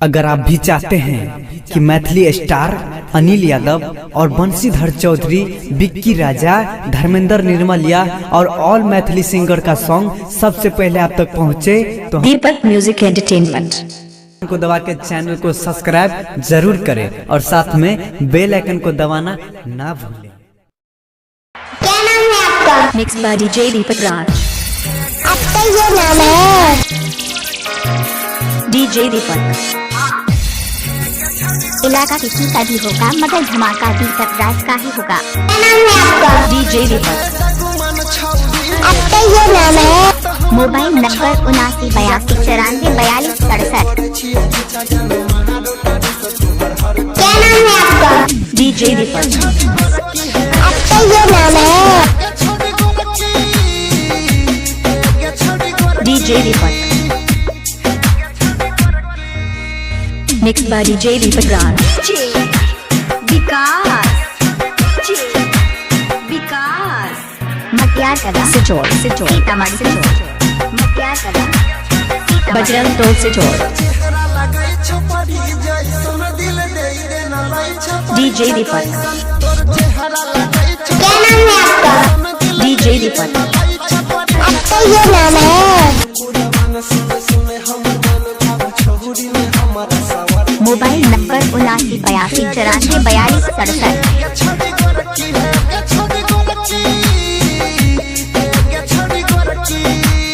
अगर आप भी चाहते हैं कि मैथिली स्टार अनिल यादव और बंशीधर चौधरी, विक्की राजा, धर्मेंद्र निर्मलिया और ऑल मैथिली सिंगर का सॉन्ग सबसे पहले आप तक पहुंचे तो दीपक म्यूजिक एंटरटेनमेंट को दबा के चैनल को सब्सक्राइब जरूर करें और साथ में बेल आइकन को दबाना ना भूलें। क्या नाम है आपका? मिक्स बाय डीजे दीपक राज। आपका ये नाम है? डीजे दीपक। इलाका किसी का भी होगा मगर धमाका दीपक राज का ही होगा। क्या नाम है आपका? डीजे दीपक। आपका ये नाम है? Mobile number 7982944267। क्या नाम है आपका? डीजे दीपक। आपका ये नाम है? DJ Deepak. Mix by DJ Deepak Raj. Vikas Matiyar Kala Sichor Sitamarhi से मटियार कला बजरंग टोल सिचोड़। डीजे दीपक। क्या नाम है आपका? डीजे दीपक। आपका ये नाम है? Mobile number 7982944267।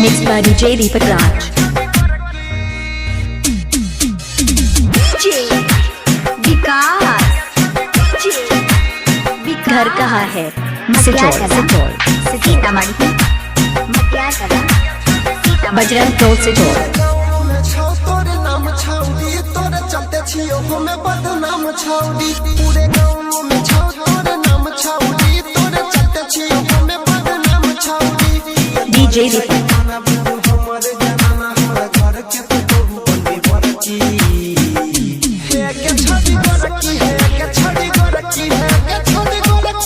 Mix by DJ Deepak Raj. घर कहाँ है? Matiyar Sichor Kala Sitamarhi Matiyar Kala Bajrang Tol Sichor. DJ Deepak.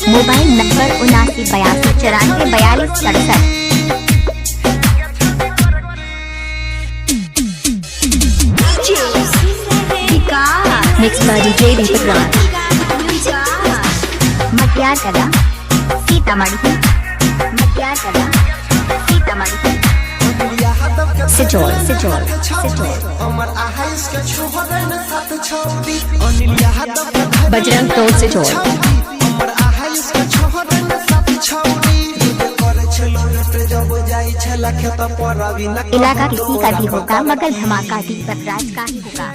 Mobile number 7982944267। Mix by DJ Deepak Raj. Matiyar Kala Sitamarhi Matiyar Kala Sitamarhi Sichor Bajrang Tol Sichor. इलाका किसी का भी होगा मगर धमाका दीपक राज का ही होगा।